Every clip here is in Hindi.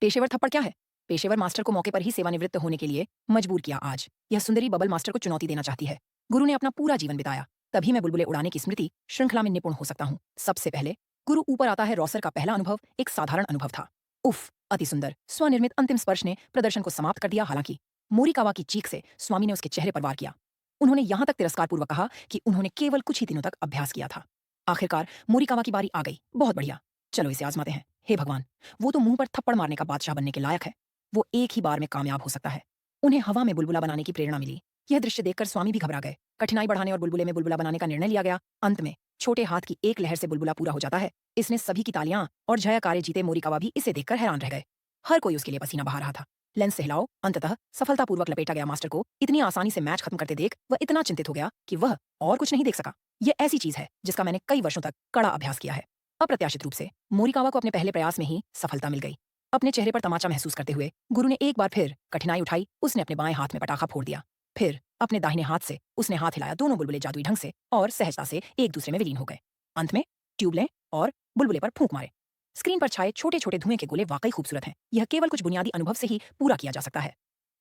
पेशेवर थप्पड़ क्या है? पेशेवर मास्टर को मौके पर ही सेवानिवृत्त होने के लिए मजबूर किया आज। यह सुंदरी बबल मास्टर को चुनौती देना चाहती है। गुरु ने अपना पूरा जीवन बिताया, तभी मैं बुलबुले उड़ाने की स्मृति श्रृंखला में निपुण हो सकता हूँ। सबसे पहले गुरु ऊपर आता है। रॉसर का पहला अनुभव एक साधारण अनुभव था। उफ, अति सुंदर स्वनिर्मित अंतिम स्पर्श ने प्रदर्शन को समाप्त कर दिया। हालांकि मोरिकावा की चीख से स्वामी ने उसके चेहरे पर वार किया। उन्होंने यहां तक तिरस्कारपूर्वक कहा कि उन्होंने केवल कुछ ही दिनों तक अभ्यास किया था। आखिरकार मोरिकावा की बारी आ गई। बहुत बढ़िया, चलो इसे आजमाते हैं। हे भगवान, वो तो मुंह पर थप्पड़ मारने का बादशाह बनने के लायक है। वो एक ही बार में कामयाब हो सकता है। उन्हें हवा में बुलबुला बनाने की प्रेरणा मिली। यह दृश्य देखकर स्वामी भी घबरा गए। कठिनाई बढ़ाने और बुलबुले में बुलबुला बनाने का निर्णय लिया गया। अंत में छोटे हाथ की एक लहर से बुलबुला पूरा हो जाता है। इसने सभी की तालियां और जयकारे जीते। मोरिकावा भी इसे देखकर हैरान रह गए। हर कोई उसके लिए पसीना बहा रहा था। लेंस से हिलाओ। अंततः सफलतापूर्वक लपेटा गया मास्टर को इतनी आसानी से मैच खत्म करते देख वह इतना चिंतित हो गया कि वह और कुछ नहीं देख सका। यह ऐसी चीज है जिसका मैंने कई वर्षों तक कड़ा अभ्यास किया है। अप्रत्याशित रूप से मोरिकावा को अपने पहले प्रयास में ही सफलता मिल गई। अपने चेहरे पर तमाचा महसूस करते हुए गुरु ने एक बार फिर कठिनाई उठाई। उसने अपने बाएं हाथ में पटाखा फोड़ दिया। फिर अपने दाहिने हाथ से उसने हाथ हिलाया। दोनों बुलबुले जादुई ढंग से और सहजता से एक दूसरे में विलीन हो गए। अंत में ट्यूब लें और बुलबुले पर फूंक मारे। स्क्रीन पर छाए छोटे छोटे धुएं के गोले वाकई खूबसूरत हैं। यह केवल कुछ बुनियादी अनुभव से ही पूरा किया जा सकता है।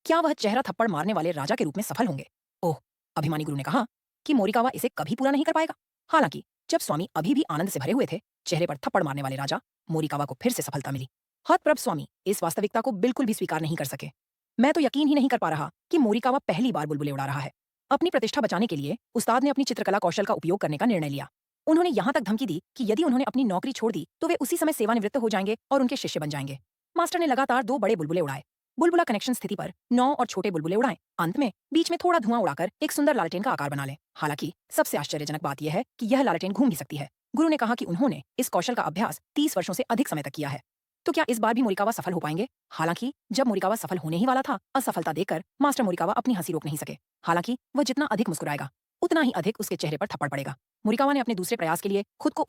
क्या वह चेहरा थप्पड़ मारने वाले राजा के रूप में सफल होंगे? ओह, अभिमानी गुरु ने कहा कि मोरिकावा इसे कभी पूरा नहीं कर पाएगा। हालांकि जब स्वामी अभी भी आनंद से भरे हुए थे, चेहरे पर थप्पड़ मारने वाले राजा मोरिकावा को फिर से सफलता मिली। हतप्रभ स्वामी इस वास्तविकता को बिल्कुल भी स्वीकार नहीं कर सके। मैं तो यकीन ही नहीं कर पा रहा कि मोरिकावा पहली बार बुलबुले उड़ा रहा है। अपनी प्रतिष्ठा बचाने के लिए उस्ताद ने अपनी चित्रकला कौशल का उपयोग करने का निर्णय लिया। उन्होंने यहां तक धमकी दी कि यदि उन्होंने अपनी नौकरी छोड़ दी तो वे उसी समय सेवानिवृत्त हो जाएंगे और उनके शिष्य बन जाएंगे। मास्टर ने लगातार 2 बड़े बुलबुले उड़ाए। बुलबुला कनेक्शन स्थिति पर 9 और छोटे बुलबुले उड़ाएं। अंत में बीच में थोड़ा धुआं उड़ाकर एक सुंदर लालटेन का आकार बना लें। हालांकि सबसे आश्चर्यजनक बात यह है कि यह लालटेन घूम भी सकती है। गुरु ने कहा कि उन्होंने इस कौशल का अभ्यास 30 वर्षों से अधिक समय तक किया है। तो क्या इस बार भी मोरिकावा सफल हो पाएंगे? हालांकि जब मोरिकावा सफल होने ही वाला था, असफलता देखकर मास्टर मोरिकावा अपनी हंसी रोक नहीं सके। हालांकि वह जितना अधिक मुस्कुराएगा, उतना ही अधिक उसके चेहरे पर थप्पड़ पड़ेगा। मोरिकावा ने अपने दूसरे प्रयास के लिए खुद को